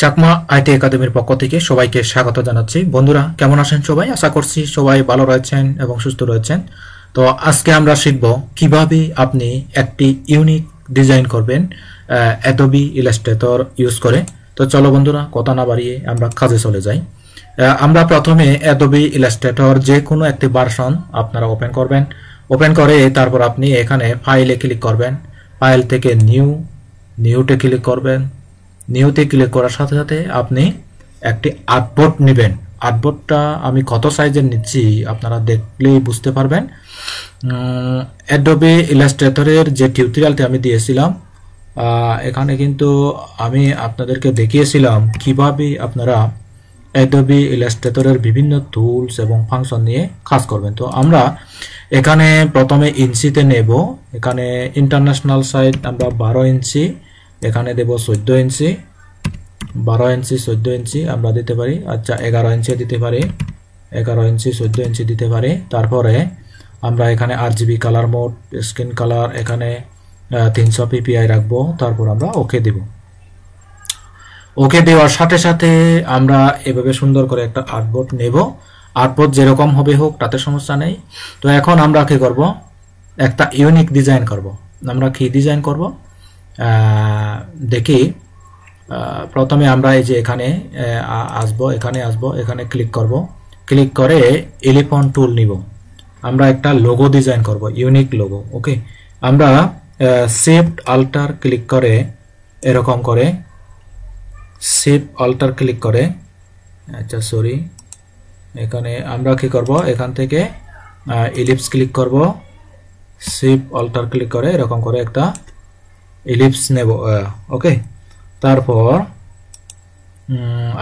Chakma IT একাডেমির পক্ষ থেকে সবাইকে স্বাগত জানাচ্ছি। বন্ধুরা কেমন আছেন সবাই? আশা করছি সবাই ভালো রয়েছেন এবং সুস্থ রয়েছেন। তো আজকে আমরা শিখব কিভাবে আপনি একটি ইউনিক ডিজাইন করবেন অ্যাডোবি ইলাস্ট্রেটর ইউজ করে। তো চলো বন্ধুরা কথা না বাড়িয়ে আমরা কাজে চলে যাই। আমরা প্রথমে অ্যাডোবি ইলাস্ট্রেটর যে কোনো একটি ভার্সন আপনারা ওপেন করবেন। ওপেন করে তারপর আপনি এখানে ফাইলে ক্লিক করবেন। ফাইল থেকে নিউতে ক্লিক করবেন। নিউতে ক্লিক করার সাথে সাথে আপনি একটি আর্টবোর্ড নেবেন। আর্টবোর্ডটা আমি কত সাইজের নিচ্ছি আপনারা দেখলেই বুঝতে পারবেন। অ্যাডোবি ইলাস্ট্রেটরের যে টিউটোরিয়ালটি আমি দিয়েছিলাম এখানে কিন্তু আমি আপনাদেরকে দেখিয়েছিলাম কিভাবে আপনারা অ্যাডোবি ইলাস্ট্রেটরের বিভিন্ন টুলস এবং ফাংশন নিয়ে কাজ করবেন। তো আমরা এখানে প্রথমে ইঞ্চিতে নেব। এখানে ইন্টারন্যাশনাল সাইজ আমরা 12 ইঞ্চি, এখানে দেব 14 ইঞ্চি, 12 ইঞ্চি 14 ইঞ্চি আমরা দিতে পারি। আচ্ছা 11 ইঞ্চি দিতে পারি, 11 ইঞ্চি 14 ইঞ্চি দিতে পারি। তারপরে আমরা এখানে RGB colour mode, screen colour এখানে 300 ppi রাখবো। তারপর আমরা ওকে দেব। ওকে দেওয়ার সাথে সাথে আমরা এভাবে সুন্দর করে একটা আর্টবোর্ড নেব। আর্টবোর্ড যেরকম হবে হোক তাতে সমস্যা নেই। তো এখন আমরা কি করব, একটা ইউনিক ডিজাইন করব। আমরা কি ডিজাইন করব দেখি। প্রথমে আমরা এই যে এখানে আসবো, এখানে ক্লিক করব। ক্লিক করে এলিফন্ট টুল নিব। আমরা একটা লোগো ডিজাইন করব, ইউনিক লোগো। ওকে, আমরা শিফট অল্টার ক্লিক করে এরকম করে শিফট অল্টার ক্লিক করে আচ্ছা সরি এখানে আমরা কি করব, এখান থেকে ইলিপস ক্লিক করব। শিফট অল্টার ক্লিক করে এরকম করে একটা ইলিপস নেব। ওকে, তারপর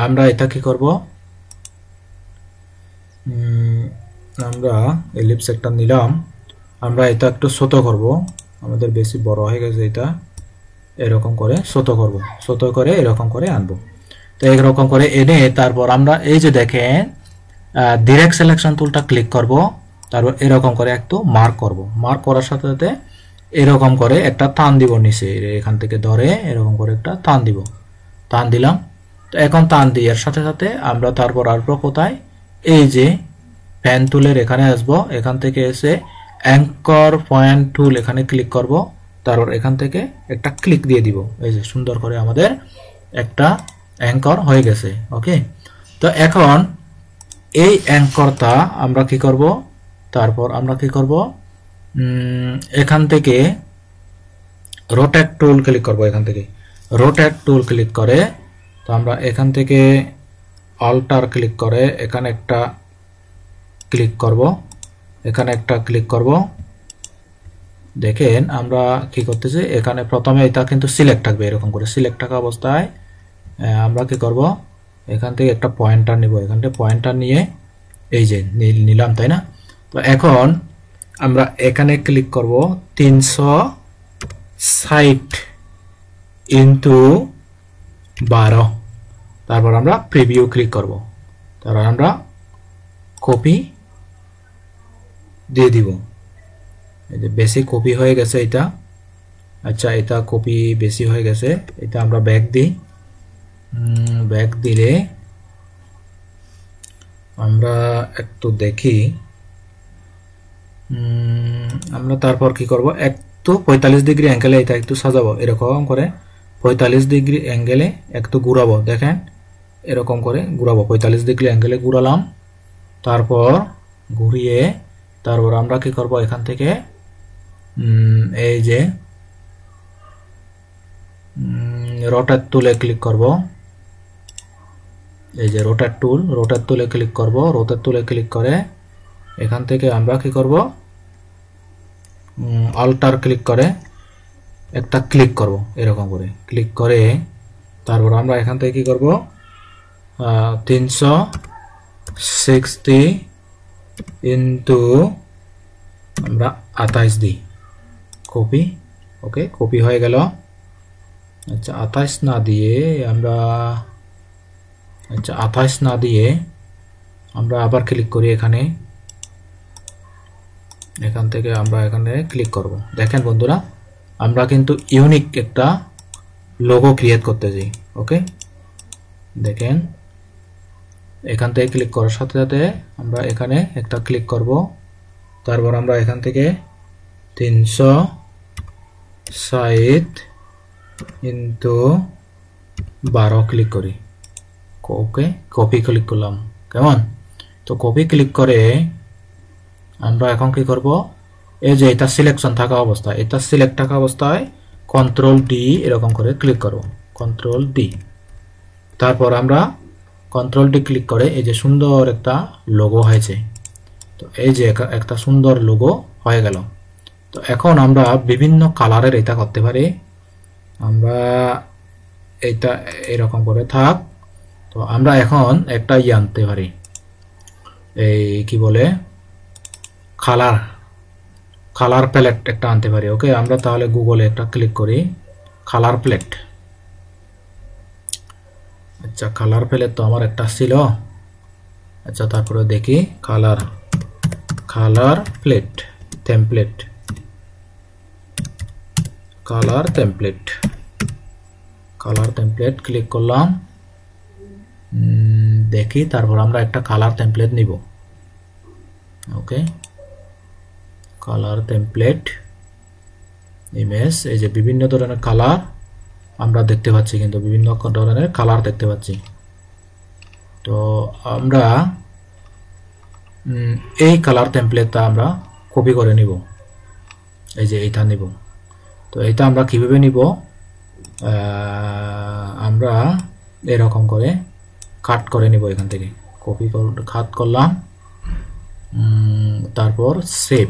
আমরা এটা কি করব, আমরা ইলিপস একটা নিলাম। আমরা এটা একটু ছোট করব, আমাদের বেশি বড় হয়ে গেছে এটা। এরকম করে ছোট করব, ছোট করে এরকম করে আনবো। তো এরকম করে এনে তারপর আমরা এই যে দেখেন ডিরেক্ট সিলেকশন টুলটা ক্লিক করব। তারপর এরকম করে একটু মার্ক করব। মার্ক করার সাথে সাথে এরকম করে একটা টান দিব নিচে, এখান থেকে ধরে এরকম করে একটা টান দিব। টান দিলাম। তো এখন টান দেওয়ার সাথে সাথে আমরা তারপর আসবো কোথায়, এই যে পেন টুলের এখানে আসবো। এখান থেকে এসে অ্যাঙ্কর পয়েন্ট টুল এখানে ক্লিক করব। তারপর এখান থেকে একটা ক্লিক দিয়ে দিব। এই যে সুন্দর করে আমাদের একটা অ্যাঙ্কর হয়ে গেছে। ওকে, তো এখন এই অ্যাঙ্করটা আমরা কি করব, তারপর আমরা কি করব, এখান থেকে রোটেট টুল ক্লিক করব। এখান থেকে রোটেট টুল ক্লিক করে তো আমরা এখান থেকে অল্টার ক্লিক করে এখানে একটা ক্লিক করব, এখানে একটা ক্লিক করব। দেখেন আমরা কি করতেছি, এখানে প্রথমে এটা কিন্তু সিলেক্ট থাকবে। এরকম করে সিলেক্ট থাকা অবস্থায় আমরা কি করব, এখান থেকে একটা পয়েন্টার নিব। এখান থেকে পয়েন্টার নিয়ে এই যে নিলাম, তাই না? তো এখন আমরা এখানে ক্লিক করব 360x12। তারপর আমরা প্রিভিউ ক্লিক করব। তারপর আমরা কপি দিয়ে দিব। এই যে বেশি কপি হয়ে গেছে এটা। আচ্ছা এটা কপি বেশি হয়ে গেছে, এটা আমরা ব্যাক দিই। ব্যাক দিলে আমরা একটু দেখি। আমরা তারপর কি করব, একটু 45 ডিগ্রি অ্যাঙ্গেলে এটা একটু সাজাবো। এরকম করে 45 ডিগ্রি অ্যাঙ্গেলে একটু ঘুরাবো। দেখেন এরকম করে ঘুরাবো, 45 ডিগ্রি অ্যাঙ্গেলে ঘুরালাম। তারপর ঘুরিয়ে তারপর আমরা কি করব, এখান থেকে এই যে রোটেট টুলে ক্লিক করব। এই যে রোটেট টুলে ক্লিক করব। রোটেট টুলে ক্লিক করে এখান থেকে আমরা কি করব, অল্টার ক্লিক করে একটা ক্লিক করব। এরকম করে ক্লিক করে তারপর আমরা এখান থেকে কি করব, 360 ইন্টু আমরা 28 দিই। কপি। ওকে, কপি হয়ে গেল। আচ্ছা 28 না দিয়ে আমরা আবার ক্লিক করি এখানে। এখান থেকে আমরা এখানে ক্লিক করব। দেখেন বন্ধুরা আমরা কিন্তু ইউনিক একটা লোগো ক্রিয়েট করতেছি। ওকে, দেখেন এখান থেকে ক্লিক করার সাথে সাথে আমরা এখানে একটা ক্লিক করব, তারপর আমরা এখান থেকে 360x12 ক্লিক করি। ওকে, কপি ক্লিক করলাম। কেমন? তো কপি ক্লিক করে আমরা এখন কি করব, এই যে এটা সিলেকশন থাকা অবস্থা, এটা সিলেক্ট থাকা অবস্থায় কন্ট্রোল ডি এরকম করে ক্লিক করব, কন্ট্রোল ডি। তারপর আমরা কন্ট্রোল ডি ক্লিক করে এই যে সুন্দর একটা লোগো হয়েছে, তো এই যে একটা সুন্দর লোগো হয়ে গেল। তো এখন আমরা বিভিন্ন কালারের এটা করতে পারি, আমরা এটা এরকম করে থাক। তো আমরা এখন একটা আনতে পারি, এই কি বলে কালার প্যালেট একটা আনতে পারি। ওকে, আমরা তাহলে গুগলে একটা ক্লিক করি, কালার প্যালেট। আচ্ছা, কালার প্যালেট তো আমার একটা ছিল। আচ্ছা, তারপরে দেখি colour palette, template, colour template click করলাম। দেখি, তারপর আমরা একটা কালার টেমপ্লেট নিব। ওকে, কালার টেমপ্লেট, ইমেজ, এই যে বিভিন্ন ধরনের কালার আমরা দেখতে পাচ্ছি, কিন্তু বিভিন্ন ধরনের কালার দেখতে পাচ্ছি। তো আমরা এই কালার টেমপ্লেটটা আমরা কপি করে নিব, এই যে এইটা নিব। তো এটা আমরা কিভাবে নিব, আমরা এরকম করে কাট করে নিব, এখান থেকে কপি কাট করলাম, তারপর সেভ।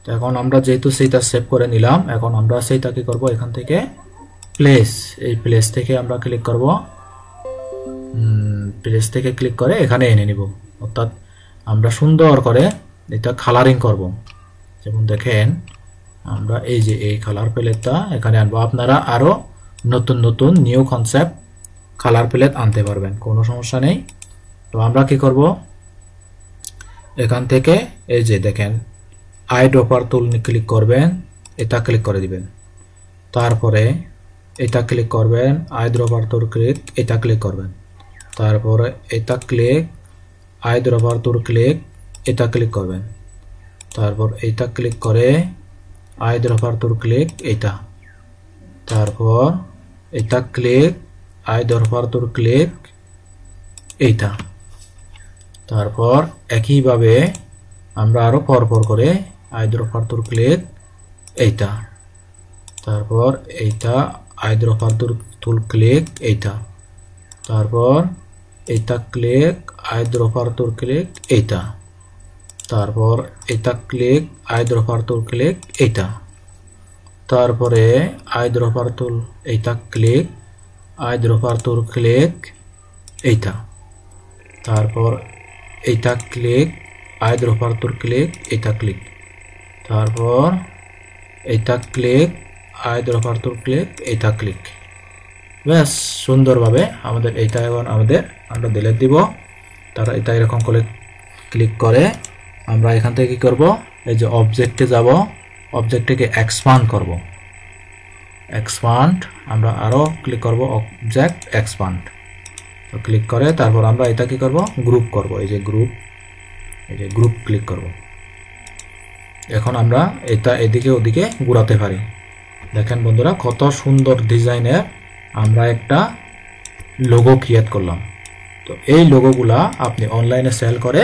তো এখন আমরা যেহেতু সেইটা সেভ করে নিলাম, এখন আমরা সেইটা কি করব, এখান থেকে প্লেস, এই প্লেস থেকে আমরা ক্লিক করব, প্লেস থেকে ক্লিক করে এখানে এনে নিব। অর্থাৎ আমরা সুন্দর করে এটা কালারিং করব। যেমন দেখেন আমরা এই যে এই কালার প্যালেটটা এখানে আনবো। আপনারা আরো নতুন নতুন নিউ কনসেপ্ট কালার প্যালেট আনতে পারবেন, কোনো সমস্যা নেই। তো আমরা কি করব, এখান থেকে এই যে দেখেন আই ড্রপার টুল ক্লিক করবেন, এটা ক্লিক করে দিবেন। তারপরে এটা ক্লিক করবেন, আই ড্রপার টুল ক্লিক, এটা ক্লিক করবেন। তারপরে এটা click, I dropper tool click, এটা ক্লিক করবেন। তারপর এটা ক্লিক করে আই ড্রপার টুল ক্লিক, এটা। তারপর এটা click, I dropper tool click, এইটা। তারপর একইভাবে আমরা আরো পরপর করে আই ড্রপার টুল ক্লিক, এইটা। তারপর এইটা আই ড্রপার টুল ক্লিক, এইটা। তারপর এটা click, I dropper tool click, এইটা। তারপর এটা click, I dropper tool click, এইটা। তারপরে আই ড্রপার টুল, এইটা click, I dropper tool click, এইটা। তারপর এইটা click, I dropper tool click, এটা ক্লিক। তারপর এইটা click, I dropper tool click, এটা ক্লিক। ব্যাস, সুন্দরভাবে আমাদের এইটা এখন আমরা ডিলিট দিব। তারা এটা এরকম করে ক্লিক করে আমরা এখান থেকে কি করব, এই যে অবজেক্টে যাব, অবজেক্টকে এক্সপান্ড করব। এক্সপান্ড আমরা আরো ক্লিক করব, অবজেক্ট এক্সপান্ড। তো ক্লিক করে তারপর আমরা এটা কি করব, গ্রুপ করব, এই যে গ্রুপ ক্লিক করব। এখন আমরা এটা এদিকে ওদিকে ঘোরাতে পারি। দেখেন বন্ধুরা, কত সুন্দর ডিজাইনের আমরা একটা লোগো ক্রিয়েট করলাম। তো এই লোগোগুলা আপনি অনলাইনে সেল করে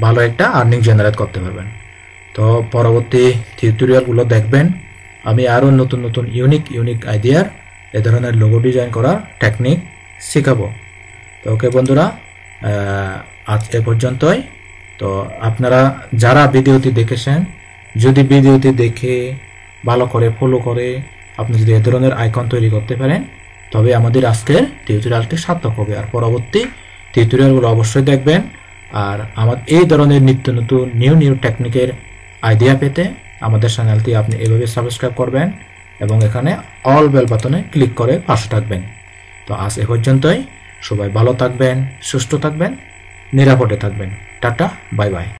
ভালো একটা আর্নিং জেনারেট করতে পারবেন। তো পরবর্তী টিউটোরিয়ালগুলো দেখবেন, আমি আরো নতুন নতুন ইউনিক আইডিয়ার এ ধরনের লোগো ডিজাইন করার টেকনিক শেখাবো। তো ওকে বন্ধুরা, আজ এ পর্যন্তই। তো আপনারা যারা ভিডিওটি দেখেছেন, যদি ভিডিওটি দেখে ভালো করে ফলো করে আপনি যদি এ ধরনের আইকন তৈরি করতে পারেন, তবে আমাদের আজকের টিউটোরিয়ালটি সার্থক হবে। আর পরবর্তী টিউটোরিয়ালগুলো অবশ্যই দেখবেন। আর আমাদের এই ধরনের নিত্য নতুন নিউ টেকনিকের আইডিয়া পেতে আমাদের চ্যানেলটি আপনি এভাবে সাবস্ক্রাইব করবেন এবং এখানে অল বেল বাটনে ক্লিক করে পাশে থাকবেন। তো আজ এ পর্যন্তই। সবাই ভালো থাকবেন, সুস্থ থাকবেন, নিরাপদে থাকবেন। Tata, bye bye.